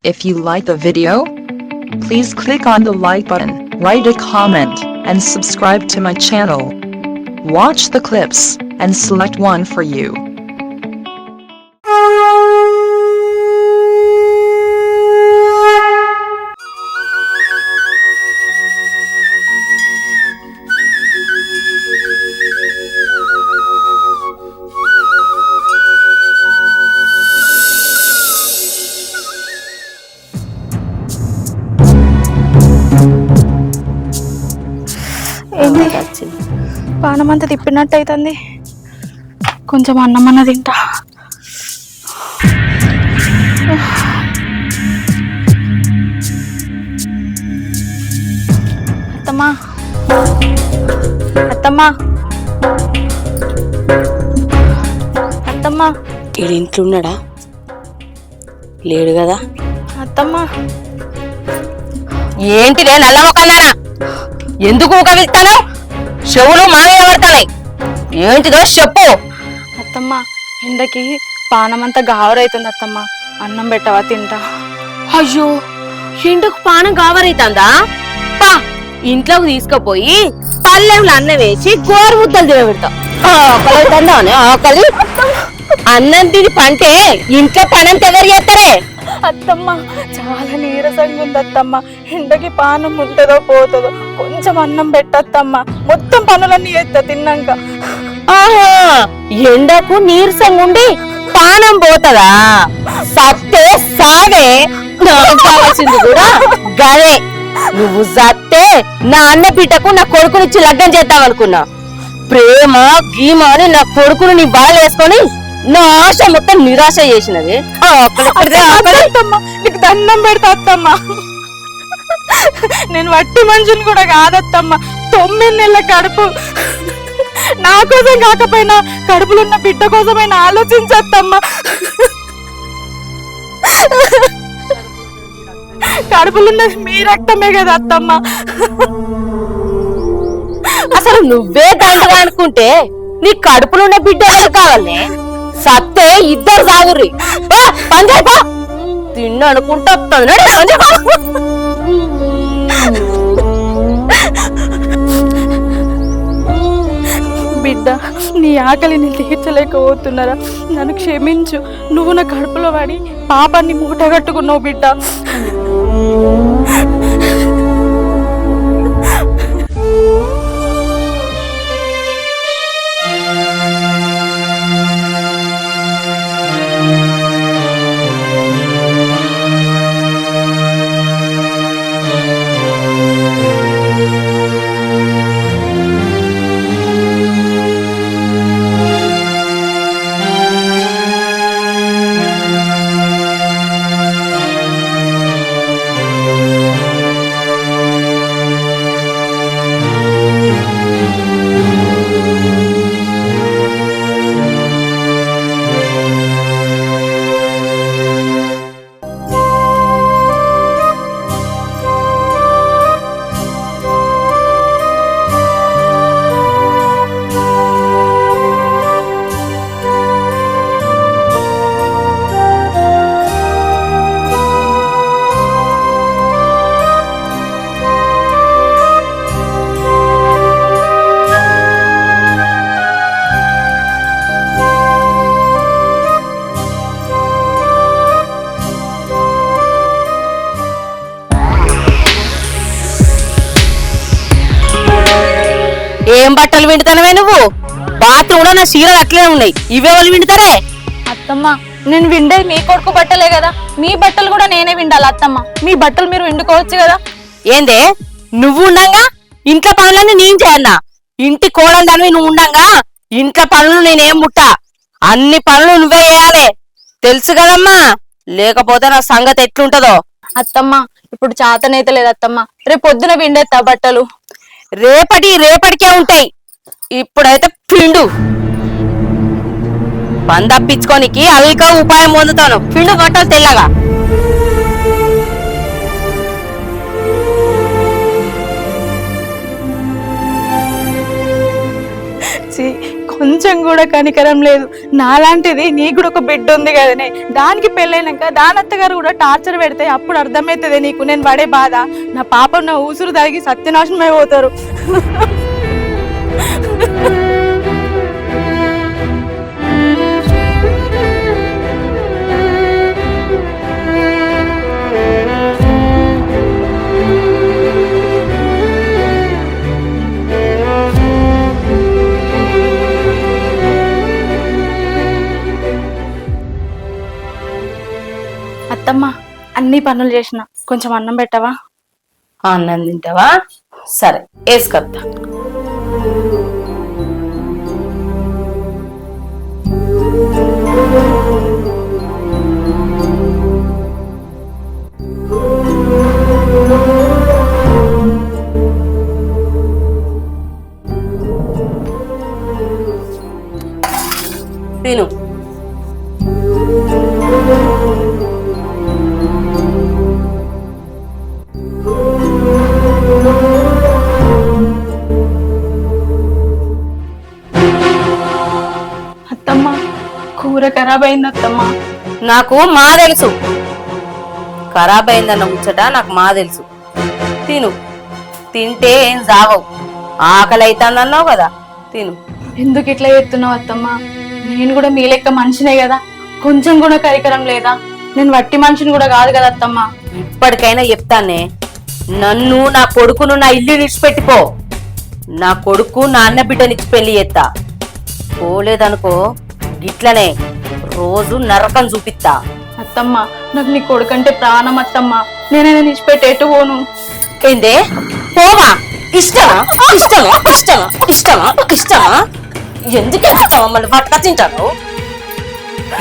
If you like the video, please click on the like button, write a comment, and subscribe to my channel. Watch the clips and select one for you. పానమంతా తిప్పినట్టు అవుతుంది. కొంచెం అన్నం అన్న తింటా. అత్తమ్మా అత్తమ్మా అత్తమ్మా ఈడు ఇంట్లో ఉన్నాడా? లేడు కదా. అత్తమ్మా ఏంటిదే నల్ల మొక్కన్నారా? ఎందుకు ఊక వెళ్తాను? చెవులు మామయ్య పడతాయి. ఏంటిదో చెప్పు. అత్తమ్మా ఎండకి పానమంతా గావరైతుంది. అత్తమ్మా అన్నం పెట్టవా తింటా. అయ్యో ఎండకు పానం గావరైతుందా? పా ఇంట్లోకి తీసుకుపోయి పల్లెంలో అన్నం వేసి గోరు ముద్దలు తినబెడతాం. ఆకలి ఆకలి అన్నం తిని పంటే ఇంట్లో పనంత ఎవరు చేస్తారే? అత్తమ్మ చాలా నీరసంగా ఉంది అత్తమ్మ. ఎండకి పానం ఉంటుందో పోతుందో కొంచెం అన్నం పెట్టత్తమ్మ. మొత్తం పనులన్నీ చేస్తా తిన్నాక. ఆహా ఎండకు నీరసంగా ఉండి పానం పోతదా? సత్తే సాగే. నాకు కావాల్సింది కూడా గదే. నువ్వు సత్తే నా అన్న బిడ్డకు నా కొడుకునిచ్చి లగ్గం చేద్దామనుకున్నా. ప్రేమ గీమ అని నా కొడుకును నీ బాగా వేసుకొని నా ఆశ మొత్తం నిరాశ చేసినది. నీకు దండం పెడతా అత్తమ్మ. నేను వట్టి మనిషిని కూడా కాదత్తమ్మ. 9 నెలల కడుపు నా కోసం కాకపోయినా కడుపులున్న బిడ్డ కోసమైనా ఆలోచించత్తమ్మ. కడుపులున్నది మీ రక్తమే కదా అత్తమ్మ. అసలు నువ్వే దండగా అనుకుంటే నీ కడుపులున్న బిడ్డ ఎవరు కావాలి? సత్తే ఇద్దరు సాగుర్రి. పంజాబా తిన్న అనుకుంటా బిడ్డ నీ ఆకలిని తీర్చలేకపోతున్నారా? నన్ను క్షమించు. నువ్వు నా కడుపులో పడి పాపాన్ని మూటగట్టుకున్నావు బిడ్డ. ఏం బట్టలు విండుతానవే నువ్వు? బాత్రూమ్ లో నా చీరలు అట్లే ఉన్నాయి. ఇవే వాళ్ళు విండుతారే? అత్తమ్మ నేను విండేది మీ కొడుకు బట్టలే కదా. మీ బట్టలు కూడా నేనే విండాలి అత్తమ్మ. మీ బట్టలు మీరు విండుకోవచ్చు కదా. ఏందే నువ్వు ఉండంగా ఇంట్లో పనులన్నీ నేను చేయన్నా? ఇంటి కోడలు దానివి నువ్వు ఉండంగా ఇంట్లో పనులు నేనేం ముట్టా. అన్ని పనులు నువ్వే చేయాలి, తెలుసు కదమ్మా. లేకపోతే నా సంగతి ఎట్లుంటదో. అత్తమ్మ ఇప్పుడు చాతనైతే లేదు అత్తమ్మ. రేపు పొద్దున విండేస్తా బట్టలు. రేపటికే ఉంటాయి. ఇప్పుడైతే పిండు బందప్పించుకోనికి అవిక ఉపాయం పొందుతాను. పిండు బట్టలు తెల్లగా. కొంచెం కూడా కనికరం లేదు. నాలాంటిది నీకు కూడా ఒక బిడ్డ ఉంది కదనే, దానికి పెళ్ళైనాక దాని అత్తగారు కూడా టార్చర్ పెడితే అప్పుడు అర్థమవుతుంది నీకు నేను పడే బాధ. నా పాపం నా ఊసురు తగిలి సత్యనాశనం అయిపోతారు. అత్తమ్మ అన్ని పనులు చేసిన, కొంచెం అన్నం పెట్టవా? అన్నం తింటావా? సరే వేసుకొత్తా. తిను. అత్తమ్మ కూర ఖరాబ్ అయింది అత్తమ్మ. నాకు మా తెలుసు, ఖరాబ్ అయిందన్న ముచ్చట నాకు మా తెలుసు. తిను, తింటే ఏం జావవు. ఆకలి అవుతుందన్నావు కదా, తిను. ఎందుకు ఇట్లా చేస్తున్నావు అత్తమ్మ? నేను కూడా మీ లెక్క మనిషినే కదా, కొంచెం కూడా కరికరం లేదా? నేను వట్టి మనిషిని కూడా కాదు కదా అత్తమ్మ. ఇప్పటికైనా చెప్తానే, నన్ను నా కొడుకును నా ఇల్లు విడిచిపెట్టిపో. నా కొడుకు నా అన్న బిడ్డనిచ్చి పెళ్లి చేస్తా. పోలేదనుకో గిట్లనే రోజు నరకం చూపిస్తా. అత్తమ్మ నాకు నీ కొడుకంటే ప్రాణం అత్తమ్మ, నేనైనా నిడిచిపెట్టి ఎటు పోను. ఏందే పోవా? ఇష్టమా ఇష్టమా ఇష్టమా ఇష్టమా ఇష్టమా? ఎందుకే ఇష్టమా? మళ్ళీ పట్టుక తింటాను.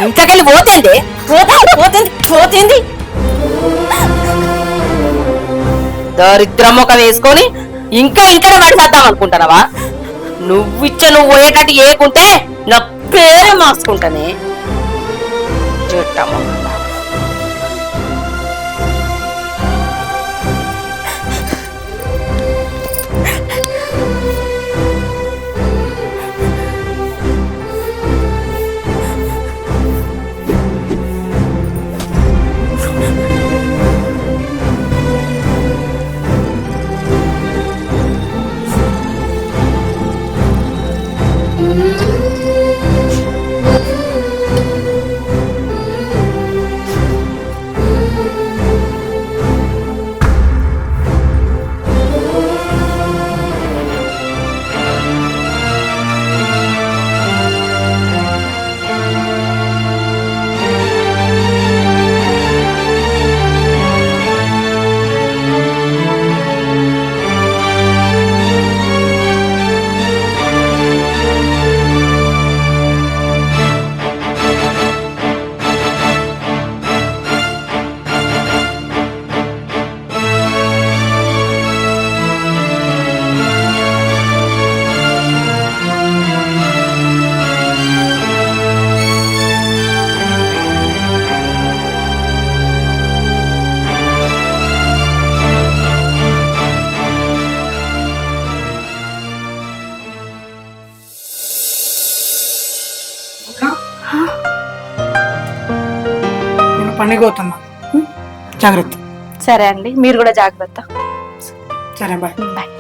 ఇంట్లోకెళ్ళి పోతేంది పోతేంది పోతేంది పోతేంది? దరిద్రం ఒక వేసుకొని ఇంకా ఇంకా పడిచేద్దాం అనుకుంటున్నావా? నువ్వు పోయేటట్టు ఏకుంటే నా పేరే మార్చుకుంటానే. చెట్టమ్మ పండుగవుతున్నా, జాగ్రత్త. సరే అండి, మీరు కూడా జాగ్రత్త. సరే బాయ్. బాయ్.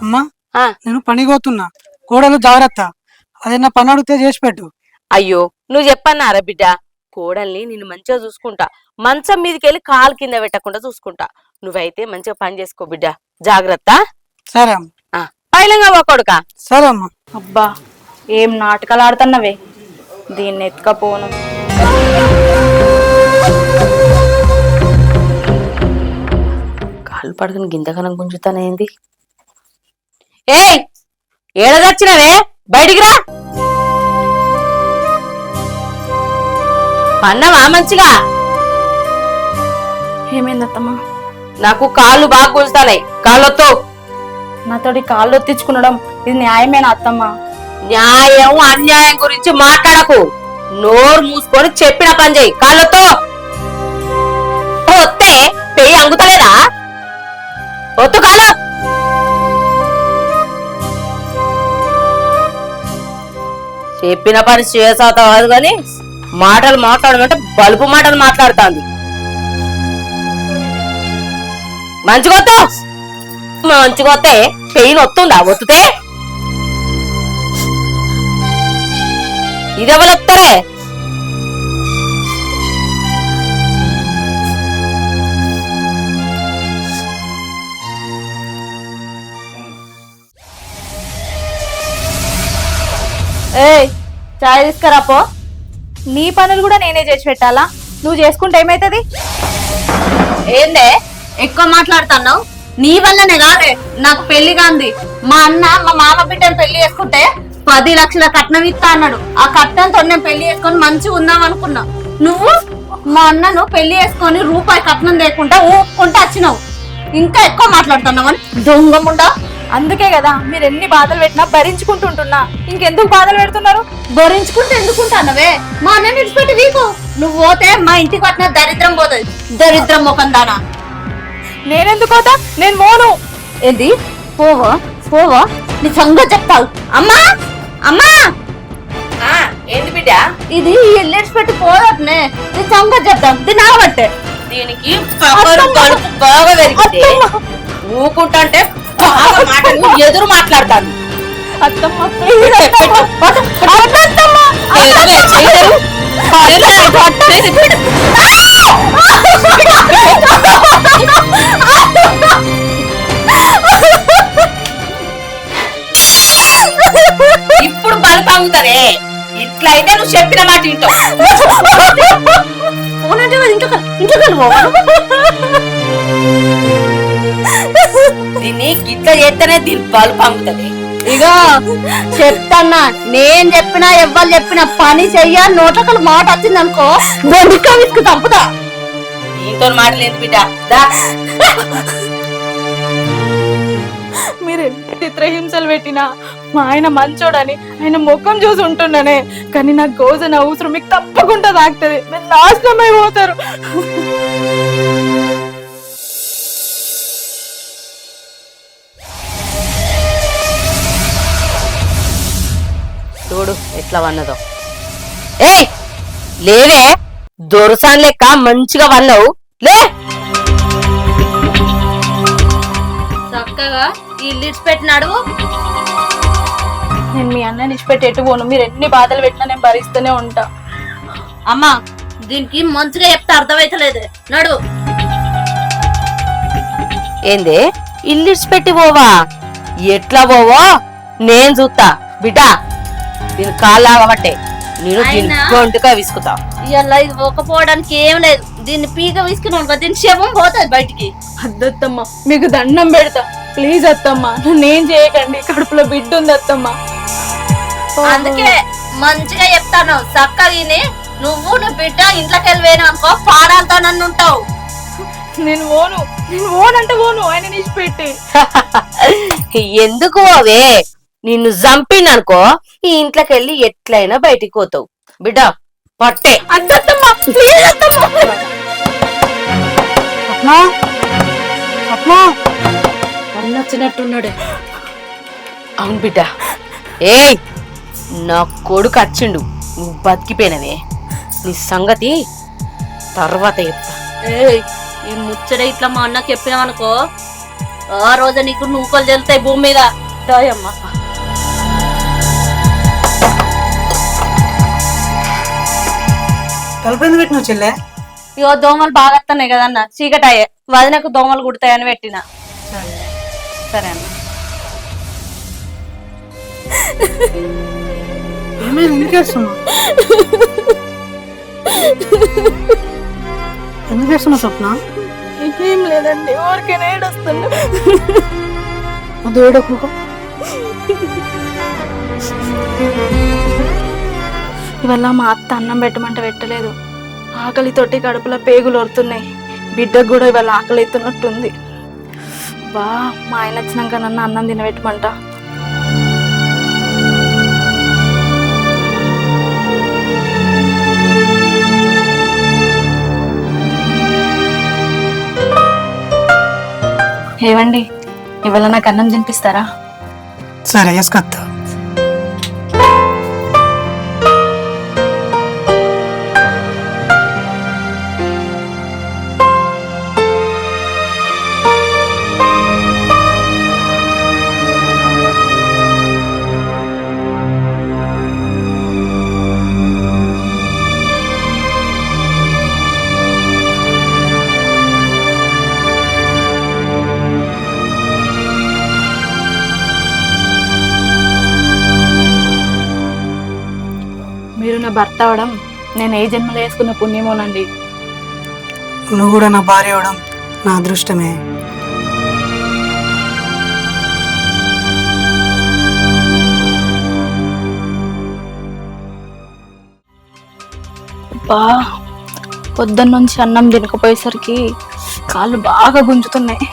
అమ్మా నేను పనిపోతున్నా, కోడలు జాగ్రత్త. అదేనా పని అడిగితే చేసి పెట్టు. అయ్యో నువ్వు చెప్పన్నారా బిడ్డ, కోడల్ని నిన్ను మంచిగా చూసుకుంటా. మంచం మీదకి వెళ్ళి కాలు కింద పెట్టకుండా చూసుకుంటా. నువ్వైతే మంచిగా పని చేసుకో బిడ్డ, జాగ్రత్త. సరే అమ్మ. పైలంగా పోకొడుకా. సరే అమ్మా. అబ్బా ఏం నాటకాలు ఆడుతున్నవే, దీన్ని ఎత్తుకపోను. కాళ్ళు పడుకుని గింతకనం గుంజుతానేంది? ఏయ్ ఏడదచ్చినవే, బయటికి రా. పన్నవా మంచిగా? ఏమైందత్తమ్మా? నాకు కాళ్ళు బాగా గుంజుతాయి, కాళ్ళొత్తు. నాతోటి కాళ్ళు ఒత్తించుకునడం ఇది న్యాయమేనా అత్తమ్మ? న్యాయం అన్యాయం గురించి మాట్లాడకు. నోరు మూసుకొని చెప్పిన పని చేయి. కాళ్ళతో వస్తే పెయ్యి అంగుతలేదా? ఒత్తు కాలు. చెప్పిన పని చేసాత కాదు కానీ మాటలు మాట్లాడమంటే బలుపు మాటలు మాట్లాడుతాంది. మంచిగొత్తే పెయిన్ వస్తుందా? ఒత్తుతే ఇదెవరు వస్తారే? ఏయ్ చాయ్ తీసుకురాపో. నీ పనులు కూడా నేనే చేసి పెట్టాలా? నువ్వు చేసుకుంటే ఏమైతుంది? ఏందే ఎక్కువ మాట్లాడుతున్నావు? నీ వల్లనే కాదే నాకు పెళ్లి కాంది. మా అన్న మా మామ బిడ్డను పెళ్లి చేసుకుంటే 10 లక్షల కట్నం ఇస్తా అన్నాడు. ఆ కట్నంతో నేను పెళ్లి చేసుకొని మంచిగా ఉందాం అనుకున్నా. నువ్వు మా అన్నను పెళ్లి చేసుకొని రూపాయి కట్నం లేకుండా ఊపుకుంటూ వచ్చినావు. ఇంకా ఎక్కువ మాట్లాడుతున్నావు దొంగముండా. అందుకే కదా మీరు ఎన్ని బాధలు పెట్టినా భరించుకుంటుంటున్నా. ఇంకెందుకు బాధలు పెడుతున్నారు? భరించుకుంటే ఎందుకుంటానవే? మా అన్న విడిచిపెట్టి వీకు. నువ్వు పోతే మా ఇంటికి వచ్చిన దరిద్రం పోతుంది. దరిద్రం ముఖం దానా. నేనెందుకు పోతా? నేను మోను. ఏంది పోవా పోవా? నీ సంగతి చెప్తావు. అమ్మా అమ్మా ఏంది బిడ్డ ఇది? ఎల్లెడ్స్ పెట్టి పోదట్నే. నీ సంగతి చెప్తాం. దీన్ని ఆగబట్టే. దీనికి బాగా పెరిగితే ఊకుంటే బాగా మాటలు ఎదురు మాట్లాడతాను. అత్తమ్మ ఇప్పుడు బలపంగుతారే. ఇట్లా అయితే నువ్వు చెప్పిన మాట వింటావు. దీన్ని గిట్ల చేస్తేనే దీని బలపంగుతుంది. ఇగో చెప్తాన్నా, నేను చెప్పినా ఎవ్వరు చెప్పినా పని చెయ్య. నోట్లకలు మాట వచ్చింది అనుకో బొండికా విసుకు తప్పుదా. దీంతో మాటలేదు బిడ్డ. మీరు ఎన్ని చిత్రహింసలు పెట్టినా మా ఆయన మంచోడని ఆయన ముఖం చూసి ఉంటున్నానే. కానీ నాకు గోజన అవసరం మీకు తప్పకుండా తాకుతుంది. మీరు నాశనం అయిపోతారు. చూడు ఎట్లా వన్నదో. ఏయ్ లేవే, దొరసాన్ లెక్క మంచిగా వన్నావు. లే చక్కగా ఇల్లు పెట్టినాడు. నేను మీ అన్నని ఇచ్చిపెట్టి ఎటు పోను. మీరు ఎన్ని బాధలు పెట్టినా నేను భరిస్తూనే ఉంటా. అమ్మా దీనికి మంచిగా చెప్తే అర్థమైతలేదు. నడు. ఏంది ఇల్లు పెట్టి పోవా? ఎట్లా పోవో నేను చూస్తా బిడ్డ. దీని కాళ్ళాగబట్టే నేను గొంటుగా విసుకుతా. ఇలా ఇది ఒకపోవడానికి ఏం లేదు. దీన్ని పీక విసుకున్నాను, దీని శవం పోతుంది బయటికి. అద్దత్తమ్మ మీకు దండం పెడతా. ప్లీజ్ అత్తమ్మ నన్ను ఏం చేయకండి. కడుపులో బిడ్డ ఉంది అత్తమ్మ. అందుకే మంచిగా చెప్తాను. చక్కగా నువ్వు బిడ్డ ఇంట్లోకి వెళ్ళిపోయినా అనుకో పాడాలతో నన్ను ఉంటావు. నేను ఓనంటే ఓను ఆయన నిలిచిపెట్టి. ఎందుకు అవే? నిన్ను చంపిననుకో ఈ ఇంట్లోకి వెళ్ళి ఎట్లయినా బయటికి పోతావు బిడ్డ. పట్టే అద్దత్తమ్మ ప్లీజ్ అత్తమ్మ. అన్నొచ్చినట్టున్నాడు. అవును బిడ్డ. ఏయ్ నా కొడుకు వచ్చిండు, నువ్వు బతికిపోయినవే. నీ సంగతి తర్వాత చెప్తా. ఏయ్ ఈ ముచ్చట ఇట్లా మా అన్నకి చెప్పినావనుకో ఆ రోజు నీకు నూకలు జల్లుతాయి భూమి మీద. దాయమ్మా తలుపు పెట్టినావు చెల్లె? ఇగో దోమలు బాగా వస్తున్నాయి కదన్న. చీకటాయే వదినకు దోమలు కుడతాయని పెట్టిన. సరే అన్న. ఎందుకు వేస్తున్నావు స్వప్న? ఏం లేదండి, ఊరికేనే ఏడుస్తున్నా. ఏడకు. ఇవల్ల మా అత్త అన్నం పెట్టమంటే పెట్టలేదు. ఆకలితోటి కడుపులో పేగులు ఒరుతున్నాయి. బిడ్డకు కూడా ఇవాళ ఆకలి ఎత్తున్నట్టుంది. బా మా ఆయన వచ్చినాక నన్ను అన్నం తినబెట్టమంట. ఏవండి ఇవాళ నాకు అన్నం తినిపిస్తారా? సరే వేసుకొత్తా. భర్త అవడం నేను ఏ జన్మలో వేసుకున్న పుణ్యమోనండి. నువ్వు కూడా నా భార్య అవడం నా అదృష్టమే. బా పొద్దున్న నుంచి అన్నం తినకపోయేసరికి కాళ్ళు బాగా గుంజుతున్నాయి.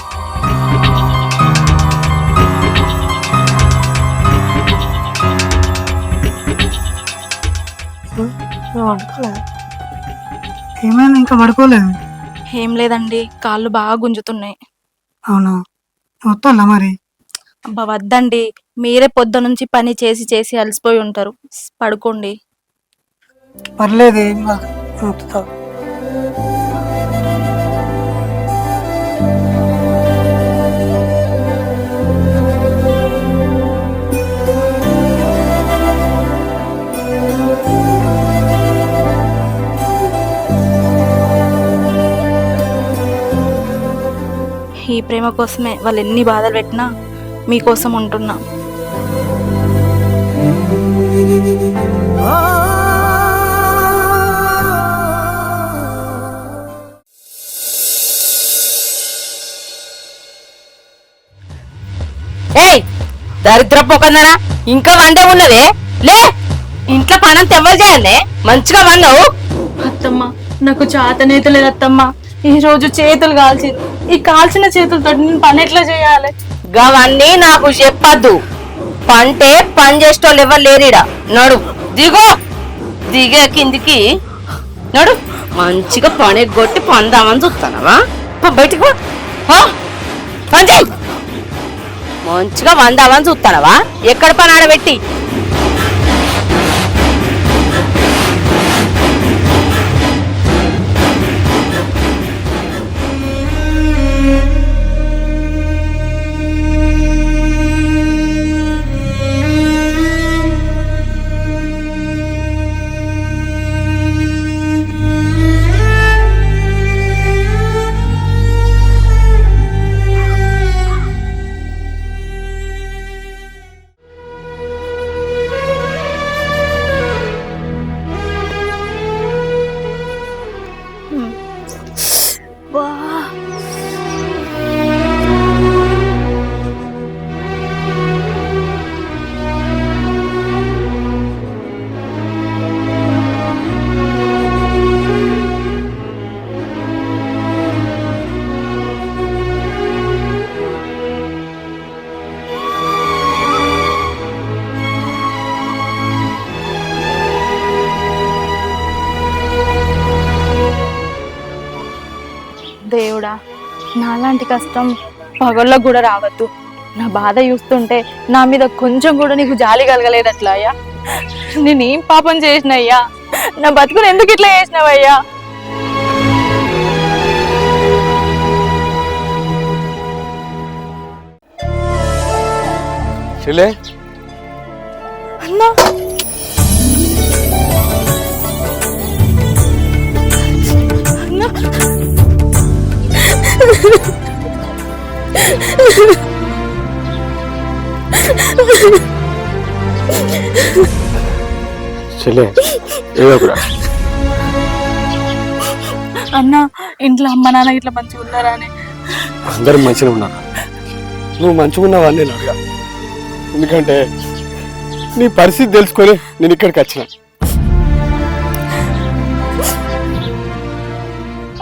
ఏమైనా ఇంకా పడుకోలేదు? ఏం లేదండి, కాళ్ళు బాగా గుంజుతున్నాయి. అవునా, వస్తాలా మరి? అబ్బా వద్దండి, మీరే పొద్దు నుంచి పని చేసి చేసి అలసిపోయి ఉంటారు, పడుకోండి. పర్లేదు, ఏం కాదు, వస్తా. ఈ ప్రేమ కోసమే వాళ్ళు ఎన్ని బాధలు పెట్టినా మీకోసం ఉంటున్నా. ఏయ్ దరిద్ర పోకన్నారా, ఇంకా వండే ఉన్నదే, లే ఇంట్లో పనంత ఎవరు చేయాలి, మంచిగా వండవు. అత్తమ్మ నాకు చేతనైతే లేదు అత్తమ్మ, ఈ రోజు చేతులు కాల్చింది, ఈ కాల్చిన చేతులతో నేను పని ఎట్లా చేయాలి? గవన్నీ నాకు చెప్పద్దు, పంటే పని చేసేటోళ్ళు ఎవరు లేరీడా. నడు దిగో, దిగే కిందికి నడు, మంచిగా పని కొట్టి పందామని చూస్తానవా? బయటికి పని చేయి, మంచిగా వందామని చూస్తానవా? ఎక్కడ పని ఆడబెట్టి దేవుడా, నాలాంటి కష్టం పగల్లో కూడా రావద్దు. నా బాధ చూస్తుంటే నా మీద కొంచెం కూడా నీకు జాలి కలగలేదట్లా అయ్యా? నేనేం పాపం చేసినయ్యా? నా బతుకుని ఎందుకు ఇట్లా చేసినావయ్యా? అన్నా అన్నా, ఇంట్లో అమ్మ నాన్న ఇట్లా మంచిగా ఉన్నారా అని? అందరూ మంచిగా ఉన్నారు. నువ్వు మంచిగా ఉన్నావా అని నేను అడగా, ఎందుకంటే నీ పరిస్థితి తెలుసుకొని నేను ఇక్కడికి వచ్చిన.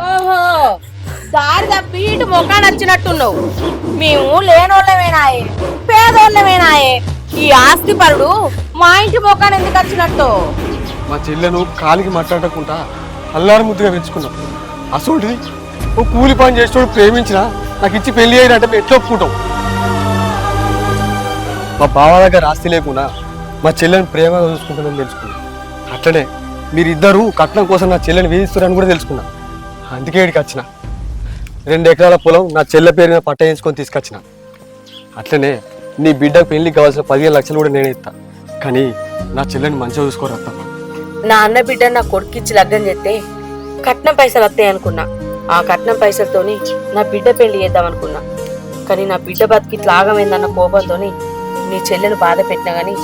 ఓహో, దారి తప్పి ఇటు మొఖాన్ని వచ్చినట్టున్నావు. మేము లేనోళ్ళమేనాయే, పేదోళ్ళమేనాయే, ఈ ఆస్తి పరుడు మా ఇంటి మొఖాన్ని ఎందుకు వచ్చినట్టు? మా చెల్లెను కాలికి మాట్లాడకుండా అల్లారు ముద్దుగా పెంచుకున్నాం. అసలు ఓ కూలి పని చేసేవాడు ప్రేమించినా నాకు ఇచ్చి పెళ్లి అయినట్టు మేము ఎట్లా ఒప్పుకుంటాం? మా బావ దగ్గర ఆస్తి లేకుండా మా చెల్లెని ప్రేమగా చూసుకుంటానని తెలుసుకున్నాం. అట్లనే మీరిద్దరూ కట్నం కోసం నా చెల్లెని వేధిస్తున్నారని కూడా తెలుసుకున్నా. అందుకే ఇక్కడికి వచ్చిన. 2 ఎకరాల పొలం నా చెల్లె పేరు మీద పట్ట వేయించుకొని తీసుకొచ్చిన. అట్లనే నీ బిడ్డకు పెళ్లికి కావాల్సిన 15 లక్షలు కూడా నేనే ఇస్తా. కానీ నా చెల్లెని మంచిగా చూసుకోరు అత్తమ్మ. నా అన్న బిడ్డ నా కొడుకిచ్చి లగ్గం చేస్తే కట్నం పైసలు వస్తాయి అనుకున్నా. ఆ కట్నం పైసలతోని నా బిడ్డ పెళ్లి చేద్దాం అనుకున్నా. కానీ నా బిడ్డ బతికి ఇట్లా ఆగమైందన్న కోపంతో నీ చెల్లెను బాధ పెట్టినా గానీ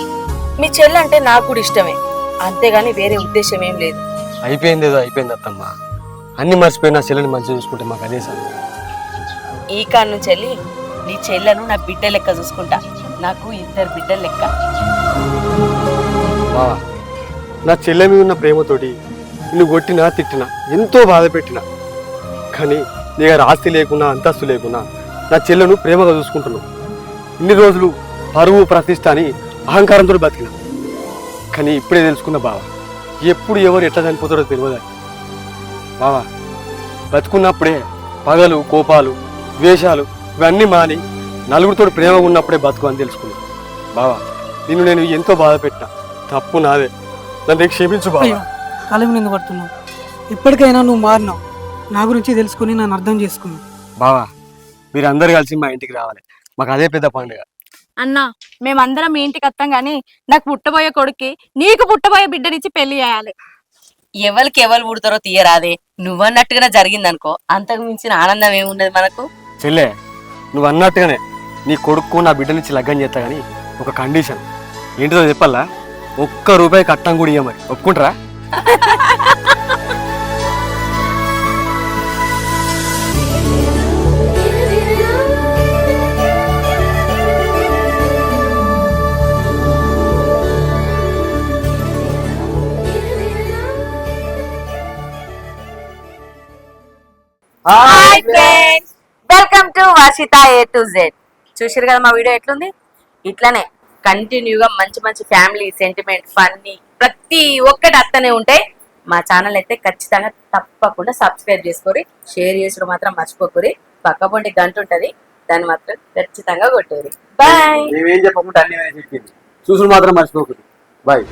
మీ చెల్లె అంటే నాకు కూడా ఇష్టమే. అంతేగాని వేరే ఉద్దేశం ఏం లేదు. అయిపోయింది ఏదో అయిపోయింది అత్తమ్మ. అన్ని మర్చిపోయి నా చెల్లెని మంచిగా చూసుకుంటే మాకు అదే సార్. ఈ కాడ నుంచి వెళ్ళి నీ చెల్లెను నా బిడ్డ లెక్క చూసుకుంటా. నాకు 2 బిడ్డలు లెక్క. బావా, నా చెల్లె మీద ఉన్న ప్రేమతోటి నిన్ను కొట్టినా తిట్టినా ఎంతో బాధ పెట్టినా, కానీ నీ గారి ఆస్తి లేకున్నా అంతస్తు లేకున్నా నా చెల్లెను ప్రేమగా చూసుకుంటున్నావు. ఇన్ని రోజులు పరువు ప్రతిష్ట అని అహంకారంతో బతికినా, కానీ ఇప్పుడే తెలుసుకున్న బావా, ఎప్పుడు ఎవరు ఎట్లా చనిపోతారో తెలియదు. బావా, బతుకున్నప్పుడే పగలు కోపాలు ద్వేషాలు ఇవన్నీ మాని నలుగురితో ప్రేమగా ఉన్నప్పుడే బతుకు అని తెలుసుకున్నా. బావా, నిన్ను నేను ఎంతో బాధ పెట్టినా, తప్పు నాదే, నన్ను క్షమించు బావా. కాలం ఎందుకు పడుతున్నావు? ఇప్పటికైనా నువ్వు మారినావు, నా గురించి తెలుసుకుని నన్ను అర్థం చేసుకున్నావు. బావా, మీరందరూ కలిసి మా ఇంటికి రావాలి, మాకు అదే పెద్ద పండుగ. అన్న మేమందరం మీ ఇంటికి వస్తాం గానీ నాకు పుట్టబోయే కొడుక్కి నీకు పుట్టబోయే బిడ్డనిచ్చి పెళ్లి చేయాలి. ఎవరికి ఎవరు పుడతారో తీయరాదే. నువ్వన్నట్టుగానే జరిగిందనుకో, అంతకు మించిన ఆనందం ఏమున్నది మనకు. చెల్లె, నువ్వు అన్నట్టుగానే నీ కొడుకు నా బిడ్డనిచ్చి లగ్గం చేస్తా కానీ ఒక కండిషన్ ఏంటిదో చెప్పాలా? 1 రూపాయి కట్టం కూడా ఇయ్యమని ఒప్పుకుంటారా? Hi friends, welcome to Varshita A to Z. చూసారు కదా మా వీడియో ఎట్లుంది? ఇట్లానే కంటిన్యూగా మంచి మంచి ఫ్యామిలీ సెంటిమెంట్ ఫన్నీ ప్రతి ఒక్కటి అత్తనే ఉంటాయి. మా ఛానల్ అయితే ఖచ్చితంగా తప్పకుండా సబ్స్క్రైబ్ చేసుకోరి, షేర్ చేసుడు మాత్రం మర్చిపోకూరి. పక్క పొంటి గంట ఉంటది, దాన్ని మాత్రం ఖచ్చితంగా కొట్టేరి. బాయ్. మేమేం చెప్పకుండా అన్ని చెప్పింది చూసుడు మాత్రం మర్చిపోకూడదు. బాయ్.